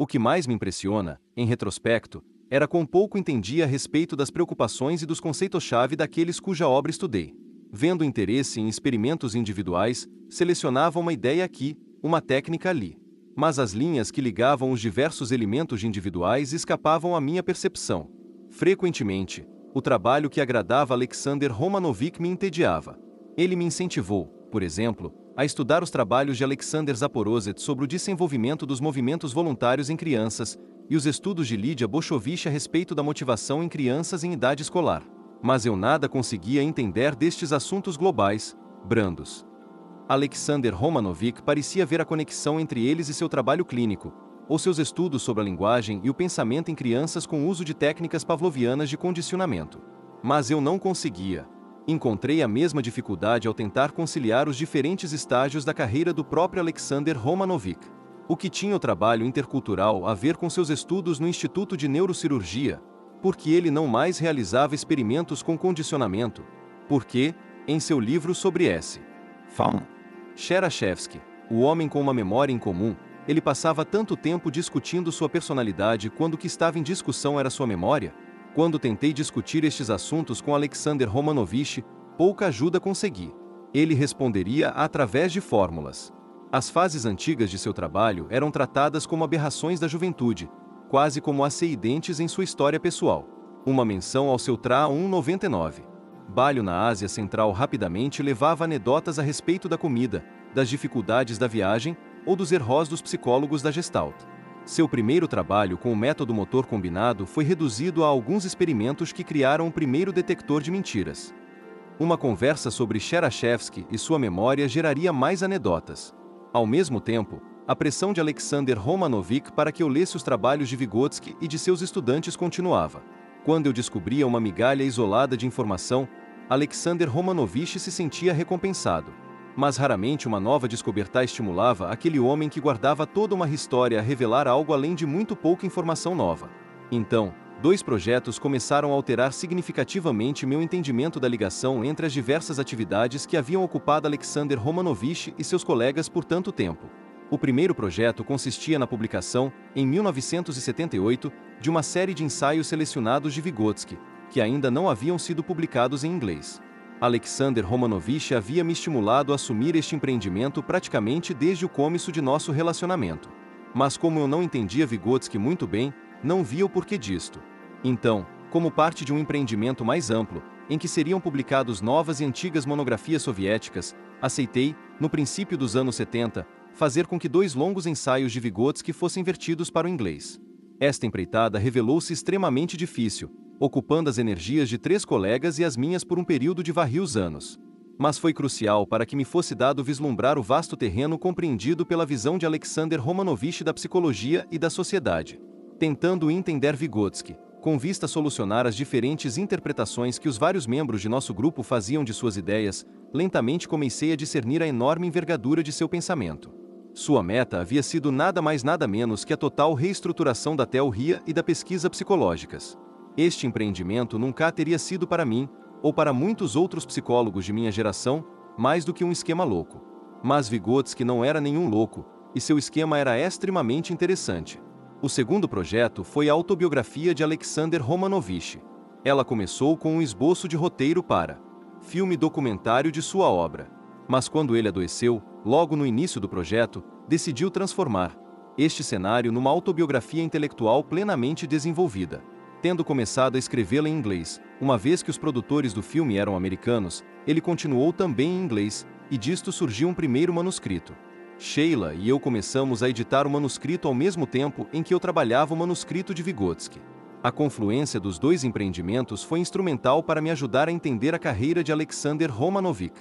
O que mais me impressiona, em retrospecto, era quão pouco entendia a respeito das preocupações e dos conceitos-chave daqueles cuja obra estudei. Vendo interesse em experimentos individuais, selecionava uma ideia aqui, uma técnica ali. Mas as linhas que ligavam os diversos elementos individuais escapavam à minha percepção. Frequentemente, o trabalho que agradava Alexander Romanovich me entediava. Ele me incentivou, por exemplo, a estudar os trabalhos de Alexander Zaporozhets sobre o desenvolvimento dos movimentos voluntários em crianças e os estudos de Lídia Boschovich a respeito da motivação em crianças em idade escolar. Mas eu nada conseguia entender destes assuntos globais, brandos. Alexander Romanovich parecia ver a conexão entre eles e seu trabalho clínico, ou seus estudos sobre a linguagem e o pensamento em crianças com o uso de técnicas pavlovianas de condicionamento. Mas eu não conseguia. Encontrei a mesma dificuldade ao tentar conciliar os diferentes estágios da carreira do próprio Alexander Romanovich. O que tinha o trabalho intercultural a ver com seus estudos no Instituto de Neurocirurgia? Porque ele não mais realizava experimentos com condicionamento? Porque, em seu livro sobre S. Cherashevsky, o homem com uma memória incomum, ele passava tanto tempo discutindo sua personalidade quando o que estava em discussão era sua memória? Quando tentei discutir estes assuntos com Alexander Romanovich, pouca ajuda consegui. Ele responderia através de fórmulas. As fases antigas de seu trabalho eram tratadas como aberrações da juventude, quase como acidentes em sua história pessoal. Uma menção ao seu Tra 199. Balho na Ásia Central rapidamente levava anedotas a respeito da comida, das dificuldades da viagem ou dos erros dos psicólogos da Gestalt. Seu primeiro trabalho com o método motor combinado foi reduzido a alguns experimentos que criaram o primeiro detector de mentiras. Uma conversa sobre Cherashevsky e sua memória geraria mais anedotas. Ao mesmo tempo, a pressão de Alexander Romanovich para que eu lesse os trabalhos de Vygotsky e de seus estudantes continuava. Quando eu descobria uma migalha isolada de informação, Alexander Romanovich se sentia recompensado. Mas raramente uma nova descoberta estimulava aquele homem que guardava toda uma história a revelar algo além de muito pouca informação nova. Então, dois projetos começaram a alterar significativamente meu entendimento da ligação entre as diversas atividades que haviam ocupado Alexander Romanovich e seus colegas por tanto tempo. O primeiro projeto consistia na publicação, em 1978, de uma série de ensaios selecionados de Vygotsky, que ainda não haviam sido publicados em inglês. Alexander Romanovich havia me estimulado a assumir este empreendimento praticamente desde o começo de nosso relacionamento. Mas como eu não entendia Vygotsky muito bem, não via o porquê disto. Então, como parte de um empreendimento mais amplo, em que seriam publicados novas e antigas monografias soviéticas, aceitei, no princípio dos anos 70, fazer com que 2 longos ensaios de Vygotsky fossem vertidos para o inglês. Esta empreitada revelou-se extremamente difícil, ocupando as energias de 3 colegas e as minhas por um período de vários anos. Mas foi crucial para que me fosse dado vislumbrar o vasto terreno compreendido pela visão de Alexander Romanovich da psicologia e da sociedade. Tentando entender Vygotsky, com vista a solucionar as diferentes interpretações que os vários membros de nosso grupo faziam de suas ideias, lentamente comecei a discernir a enorme envergadura de seu pensamento. Sua meta havia sido nada mais nada menos que a total reestruturação da teoria e da pesquisa psicológicas. Este empreendimento nunca teria sido para mim, ou para muitos outros psicólogos de minha geração, mais do que um esquema louco. Mas Vygotsky não era nenhum louco, e seu esquema era extremamente interessante. O segundo projeto foi a autobiografia de Alexander Romanovich. Ela começou com um esboço de roteiro para filme documentário de sua obra. Mas quando ele adoeceu, logo no início do projeto, decidiu transformar este cenário numa autobiografia intelectual plenamente desenvolvida. Tendo começado a escrevê-la em inglês, uma vez que os produtores do filme eram americanos, ele continuou também em inglês, e disto surgiu um primeiro manuscrito. Sheila e eu começamos a editar o manuscrito ao mesmo tempo em que eu trabalhava o manuscrito de Vygotsky. A confluência dos 2 empreendimentos foi instrumental para me ajudar a entender a carreira de Alexander Romanovich.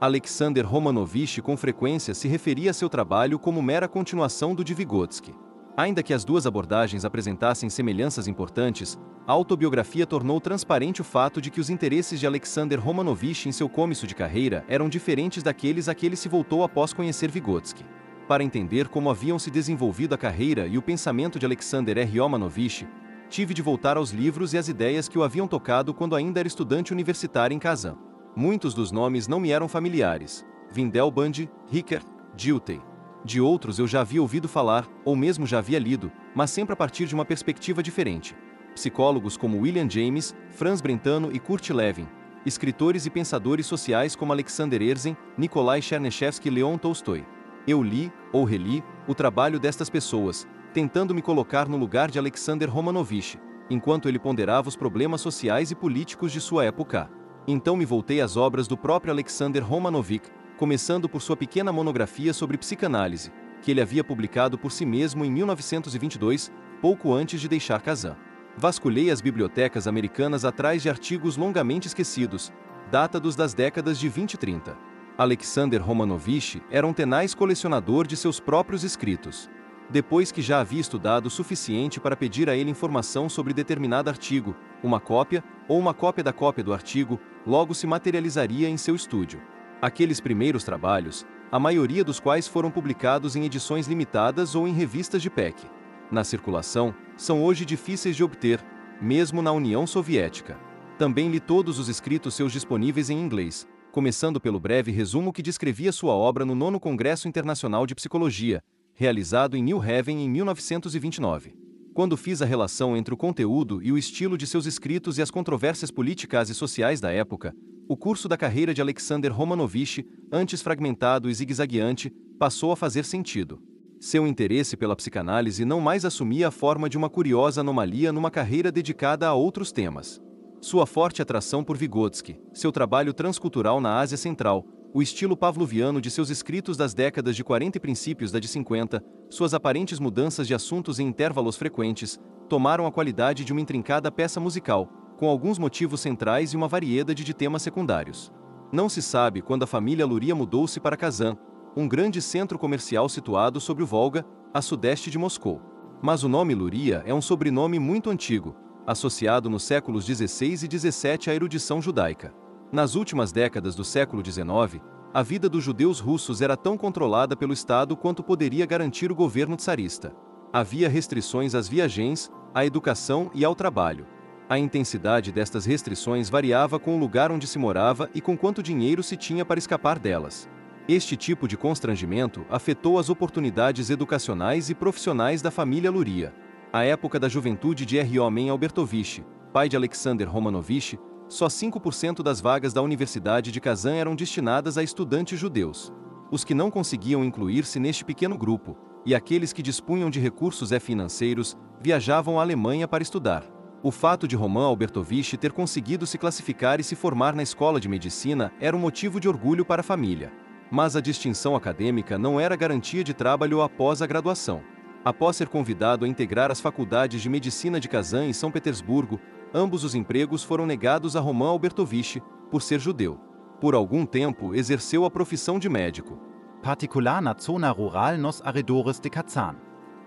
Alexander Romanovich com frequência se referia a seu trabalho como mera continuação do de Vygotsky. Ainda que as 2 abordagens apresentassem semelhanças importantes, a autobiografia tornou transparente o fato de que os interesses de Alexander Romanovich em seu começo de carreira eram diferentes daqueles a que ele se voltou após conhecer Vygotsky. Para entender como haviam se desenvolvido a carreira e o pensamento de Alexander Romanovich, tive de voltar aos livros e às ideias que o haviam tocado quando ainda era estudante universitário em Kazan. Muitos dos nomes não me eram familiares: Vindelband, Ricker, Dilthey. De outros eu já havia ouvido falar, ou mesmo já havia lido, mas sempre a partir de uma perspectiva diferente. Psicólogos como William James, Franz Brentano e Kurt Lewin, escritores e pensadores sociais como Alexander Herzen, Nikolai Chernyshevsky e Leon Tolstói. Eu li, ou reli, o trabalho destas pessoas, tentando me colocar no lugar de Alexander Romanovich, enquanto ele ponderava os problemas sociais e políticos de sua época. Então me voltei às obras do próprio Alexander Romanovich, começando por sua pequena monografia sobre psicanálise, que ele havia publicado por si mesmo em 1922, pouco antes de deixar Kazan. Vasculhei as bibliotecas americanas atrás de artigos longamente esquecidos, datados das décadas de 20 e 30. Alexander Romanovich era um tenaz colecionador de seus próprios escritos. Depois que já havia estudado o suficiente para pedir a ele informação sobre determinado artigo, uma cópia, ou uma cópia da cópia do artigo, logo se materializaria em seu estúdio. Aqueles primeiros trabalhos, a maioria dos quais foram publicados em edições limitadas ou em revistas de PEC. Na circulação, são hoje difíceis de obter, mesmo na União Soviética. Também li todos os escritos seus disponíveis em inglês, começando pelo breve resumo que descrevia sua obra no 9º Congresso Internacional de Psicologia, realizado em New Haven em 1929. Quando fiz a relação entre o conteúdo e o estilo de seus escritos e as controvérsias políticas e sociais da época, o curso da carreira de Alexander Romanovich, antes fragmentado e zigue-zagueante, passou a fazer sentido. Seu interesse pela psicanálise não mais assumia a forma de uma curiosa anomalia numa carreira dedicada a outros temas. Sua forte atração por Vygotsky, seu trabalho transcultural na Ásia Central, o estilo pavloviano de seus escritos das décadas de 40 e princípios da de 50, suas aparentes mudanças de assuntos em intervalos frequentes, tomaram a qualidade de uma intrincada peça musical, com alguns motivos centrais e uma variedade de temas secundários. Não se sabe quando a família Luria mudou-se para Kazan, um grande centro comercial situado sobre o Volga, a sudeste de Moscou. Mas o nome Luria é um sobrenome muito antigo, associado nos séculos XVI e XVII à erudição judaica. Nas últimas décadas do século XIX, a vida dos judeus russos era tão controlada pelo Estado quanto poderia garantir o governo tsarista. Havia restrições às viagens, à educação e ao trabalho. A intensidade destas restrições variava com o lugar onde se morava e com quanto dinheiro se tinha para escapar delas. Este tipo de constrangimento afetou as oportunidades educacionais e profissionais da família Luria. A época da juventude de R.O. Albertovich, pai de Alexander Romanovich, só 5% das vagas da Universidade de Kazan eram destinadas a estudantes judeus. Os que não conseguiam incluir-se neste pequeno grupo, e aqueles que dispunham de recursos financeiros, viajavam à Alemanha para estudar. O fato de Roman Albertovich ter conseguido se classificar e se formar na escola de medicina era um motivo de orgulho para a família. Mas a distinção acadêmica não era garantia de trabalho após a graduação. Após ser convidado a integrar as faculdades de medicina de Kazan e São Petersburgo, ambos os empregos foram negados a Roman Albertovich, por ser judeu. Por algum tempo, exerceu a profissão de médico. Particular na zona rural nos arredores de Kazan.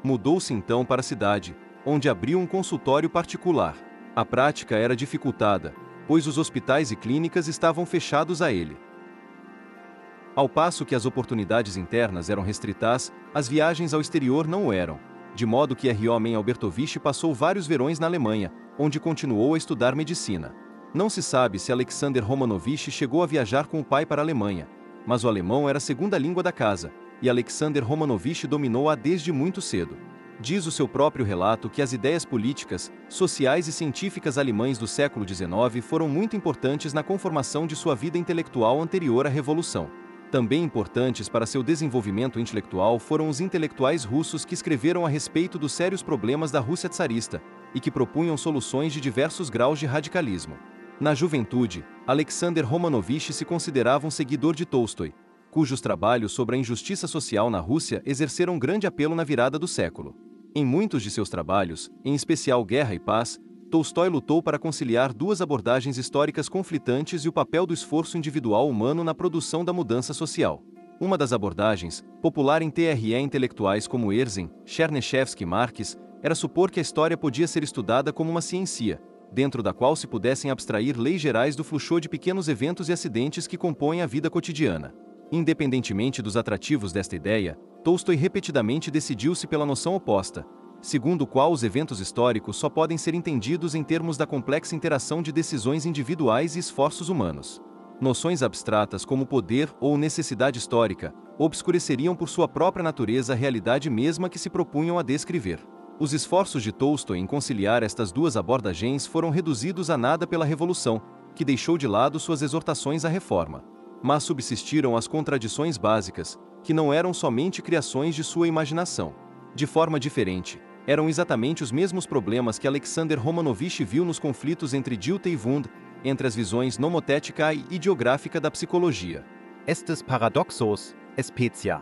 Mudou-se então para a cidade, onde abriu um consultório particular. A prática era dificultada, pois os hospitais e clínicas estavam fechados a ele. Ao passo que as oportunidades internas eram restritas, as viagens ao exterior não o eram, de modo que R.O. Albertovich passou vários verões na Alemanha, onde continuou a estudar medicina. Não se sabe se Alexander Romanovich chegou a viajar com o pai para a Alemanha, mas o alemão era a segunda língua da casa, e Alexander Romanovich dominou-a desde muito cedo. Diz o seu próprio relato que as ideias políticas, sociais e científicas alemães do século XIX foram muito importantes na conformação de sua vida intelectual anterior à Revolução. Também importantes para seu desenvolvimento intelectual foram os intelectuais russos que escreveram a respeito dos sérios problemas da Rússia tsarista e que propunham soluções de diversos graus de radicalismo. Na juventude, Alexander Romanovich se considerava um seguidor de Tolstói, cujos trabalhos sobre a injustiça social na Rússia exerceram grande apelo na virada do século. Em muitos de seus trabalhos, em especial Guerra e Paz, Tolstói lutou para conciliar duas abordagens históricas conflitantes e o papel do esforço individual humano na produção da mudança social. Uma das abordagens, popular em TRE intelectuais como Herzen, Chernyshevsky e Marx, era supor que a história podia ser estudada como uma ciência, dentro da qual se pudessem abstrair leis gerais do fluxo de pequenos eventos e acidentes que compõem a vida cotidiana. Independentemente dos atrativos desta ideia, Tolstói repetidamente decidiu-se pela noção oposta, segundo o qual os eventos históricos só podem ser entendidos em termos da complexa interação de decisões individuais e esforços humanos. Noções abstratas como poder ou necessidade histórica obscureceriam por sua própria natureza a realidade mesma que se propunham a descrever. Os esforços de Tolstói em conciliar estas duas abordagens foram reduzidos a nada pela Revolução, que deixou de lado suas exortações à reforma. Mas subsistiram as contradições básicas, que não eram somente criações de sua imaginação. De forma diferente, eram exatamente os mesmos problemas que Alexander Romanovich viu nos conflitos entre Dilthey e Wundt, entre as visões nomotética e ideográfica da psicologia. Estes paradoxos, specia.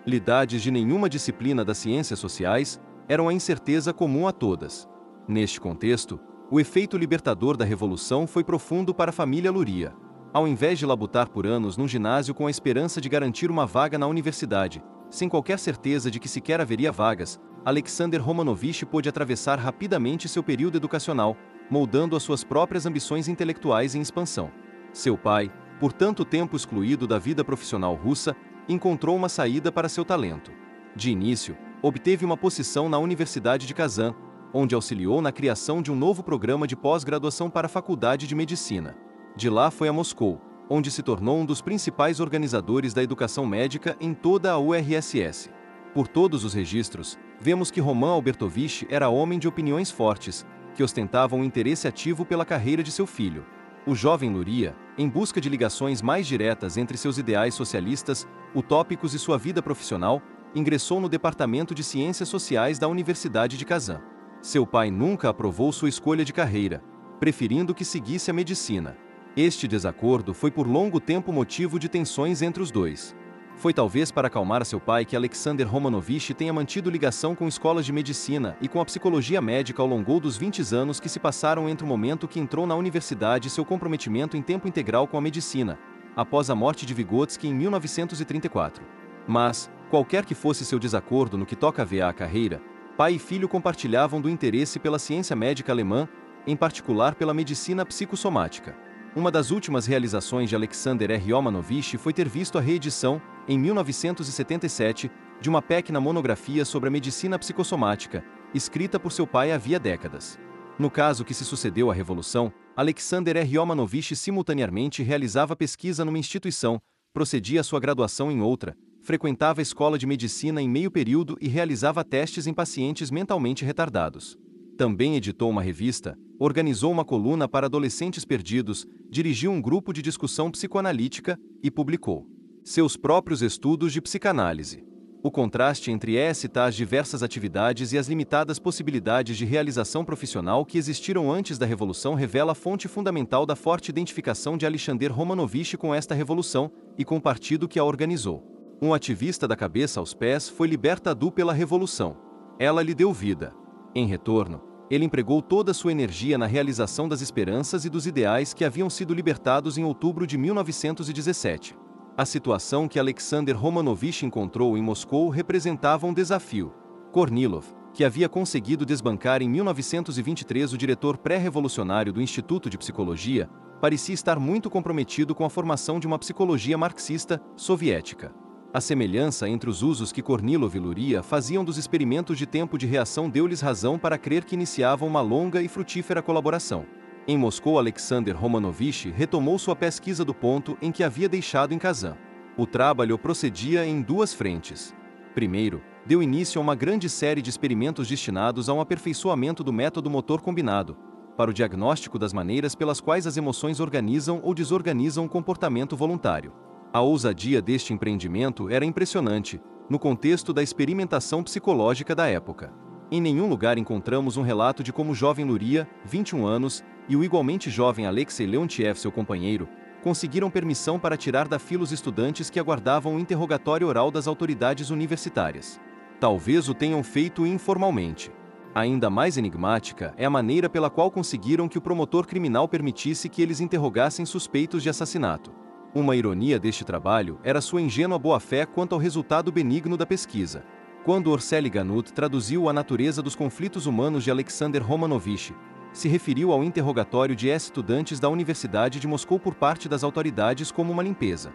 Lidades de nenhuma disciplina das ciências sociais eram a incerteza comum a todas. Neste contexto, o efeito libertador da Revolução foi profundo para a família Luria. Ao invés de labutar por anos num ginásio com a esperança de garantir uma vaga na universidade, sem qualquer certeza de que sequer haveria vagas, Alexander Romanovich pôde atravessar rapidamente seu período educacional, moldando as suas próprias ambições intelectuais em expansão. Seu pai, por tanto tempo excluído da vida profissional russa, encontrou uma saída para seu talento. De início, obteve uma posição na Universidade de Kazan, onde auxiliou na criação de um novo programa de pós-graduação para a Faculdade de Medicina. De lá foi a Moscou, onde se tornou um dos principais organizadores da educação médica em toda a URSS. Por todos os registros, vemos que Roman Albertovich era homem de opiniões fortes, que ostentavam um interesse ativo pela carreira de seu filho. O jovem Luria, em busca de ligações mais diretas entre seus ideais socialistas, utópicos e sua vida profissional, ingressou no Departamento de Ciências Sociais da Universidade de Kazan. Seu pai nunca aprovou sua escolha de carreira, preferindo que seguisse a medicina. Este desacordo foi por longo tempo motivo de tensões entre os dois. Foi talvez para acalmar seu pai que Alexander Romanovich tenha mantido ligação com escolas de medicina e com a psicologia médica ao longo dos 20 anos que se passaram entre o momento que entrou na universidade e seu comprometimento em tempo integral com a medicina, após a morte de Vygotsky em 1934. Mas, qualquer que fosse seu desacordo no que toca a ver à carreira, pai e filho compartilhavam do interesse pela ciência médica alemã, em particular pela medicina psicossomática. Uma das últimas realizações de Alexander R. Romanovich foi ter visto a reedição, em 1977, de uma pequena monografia sobre a medicina psicossomática, escrita por seu pai havia décadas. No caso que se sucedeu à Revolução, Alexander R. Romanovich simultaneamente realizava pesquisa numa instituição, procedia a sua graduação em outra, frequentava a escola de medicina em meio período e realizava testes em pacientes mentalmente retardados. Também editou uma revista, organizou uma coluna para adolescentes perdidos, dirigiu um grupo de discussão psicoanalítica e publicou seus próprios estudos de psicanálise. O contraste entre tais diversas atividades e as limitadas possibilidades de realização profissional que existiram antes da Revolução revela a fonte fundamental da forte identificação de Alexander Romanovich com esta revolução e com o partido que a organizou. Um ativista da cabeça aos pés foi libertado pela Revolução. Ela lhe deu vida. Em retorno, ele empregou toda a sua energia na realização das esperanças e dos ideais que haviam sido libertados em outubro de 1917. A situação que Alexander Romanovich encontrou em Moscou representava um desafio. Kornilov, que havia conseguido desbancar em 1923 o diretor pré-revolucionário do Instituto de Psicologia, parecia estar muito comprometido com a formação de uma psicologia marxista soviética. A semelhança entre os usos que Kornilov e Luria faziam dos experimentos de tempo de reação deu-lhes razão para crer que iniciavam uma longa e frutífera colaboração. Em Moscou, Alexander Romanovich retomou sua pesquisa do ponto em que havia deixado em Kazan. O trabalho procedia em duas frentes. Primeiro, deu início a uma grande série de experimentos destinados a um aperfeiçoamento do método motor combinado, para o diagnóstico das maneiras pelas quais as emoções organizam ou desorganizam o comportamento voluntário. A ousadia deste empreendimento era impressionante, no contexto da experimentação psicológica da época. Em nenhum lugar encontramos um relato de como o jovem Luria, 21 anos, e o igualmente jovem Alexei Leontiev, seu companheiro, conseguiram permissão para tirar da fila os estudantes que aguardavam o interrogatório oral das autoridades universitárias. Talvez o tenham feito informalmente. Ainda mais enigmática é a maneira pela qual conseguiram que o promotor criminal permitisse que eles interrogassem suspeitos de assassinato. Uma ironia deste trabalho era sua ingênua boa-fé quanto ao resultado benigno da pesquisa. Quando Orceli Ganut traduziu A Natureza dos Conflitos Humanos de Alexander Romanovich, se referiu ao interrogatório de estudantes da Universidade de Moscou por parte das autoridades como uma limpeza.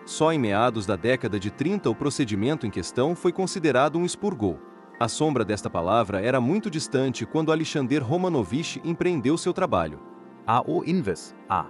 Só em meados da década de 30 o procedimento em questão foi considerado um expurgou. A sombra desta palavra era muito distante quando Alexander Romanovich empreendeu seu trabalho. A.O. Inves, A.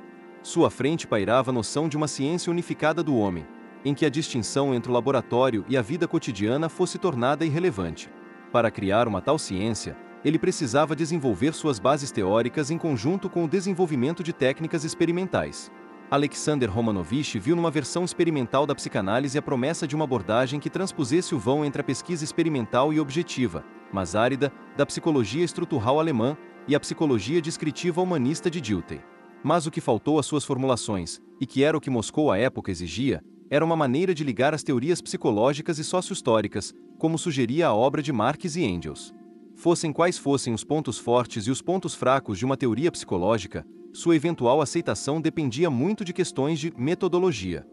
Sua frente pairava a noção de uma ciência unificada do homem, em que a distinção entre o laboratório e a vida cotidiana fosse tornada irrelevante. Para criar uma tal ciência, ele precisava desenvolver suas bases teóricas em conjunto com o desenvolvimento de técnicas experimentais. Alexander Romanovich viu numa versão experimental da psicanálise a promessa de uma abordagem que transpusesse o vão entre a pesquisa experimental e objetiva, mas árida, da psicologia estrutural alemã e a psicologia descritiva humanista de Dilthey. Mas o que faltou às suas formulações, e que era o que Moscou à época exigia, era uma maneira de ligar as teorias psicológicas e sócio-históricas, como sugeria a obra de Marx e Engels. Fossem quais fossem os pontos fortes e os pontos fracos de uma teoria psicológica, sua eventual aceitação dependia muito de questões de metodologia.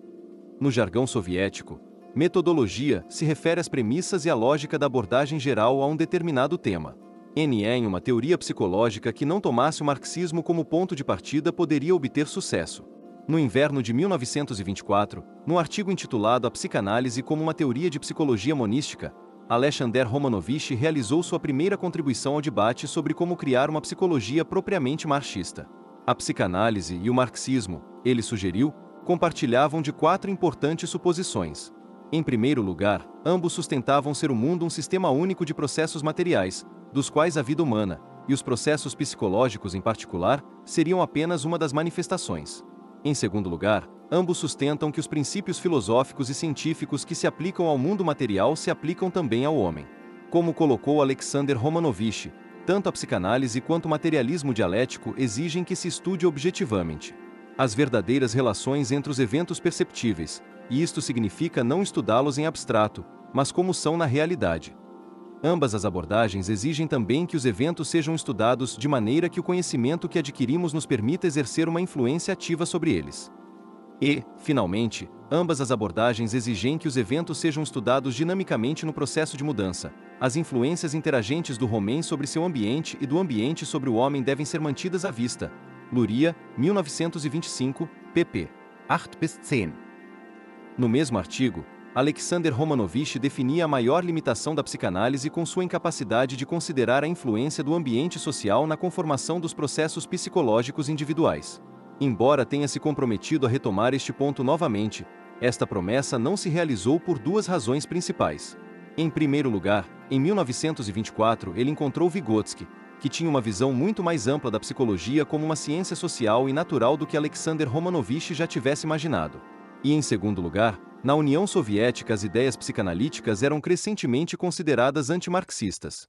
No jargão soviético, metodologia se refere às premissas e à lógica da abordagem geral a um determinado tema. Em uma teoria psicológica que não tomasse o marxismo como ponto de partida poderia obter sucesso. No inverno de 1924, num artigo intitulado A Psicanálise como uma teoria de psicologia monística, Alexander Romanovich realizou sua primeira contribuição ao debate sobre como criar uma psicologia propriamente marxista. A psicanálise e o marxismo, ele sugeriu, compartilhavam de 4 importantes suposições. Em primeiro lugar, ambos sustentavam ser o mundo um sistema único de processos materiais, dos quais a vida humana, e os processos psicológicos em particular, seriam apenas uma das manifestações. Em segundo lugar, ambos sustentam que os princípios filosóficos e científicos que se aplicam ao mundo material se aplicam também ao homem. Como colocou Alexander Romanovich, tanto a psicanálise quanto o materialismo dialético exigem que se estude objetivamente as verdadeiras relações entre os eventos perceptíveis, e isto significa não estudá-los em abstrato, mas como são na realidade. Ambas as abordagens exigem também que os eventos sejam estudados de maneira que o conhecimento que adquirimos nos permita exercer uma influência ativa sobre eles. E, finalmente, ambas as abordagens exigem que os eventos sejam estudados dinamicamente no processo de mudança. As influências interagentes do homem sobre seu ambiente e do ambiente sobre o homem devem ser mantidas à vista. Luria, 1925, pp. 8-10. No mesmo artigo, Alexander Romanovich definia a maior limitação da psicanálise com sua incapacidade de considerar a influência do ambiente social na conformação dos processos psicológicos individuais. Embora tenha se comprometido a retomar este ponto novamente, esta promessa não se realizou por 2 razões principais. Em primeiro lugar, em 1924 ele encontrou Vygotsky, que tinha uma visão muito mais ampla da psicologia como uma ciência social e natural do que Alexander Romanovich já tivesse imaginado. E em segundo lugar, na União Soviética as ideias psicanalíticas eram crescentemente consideradas antimarxistas.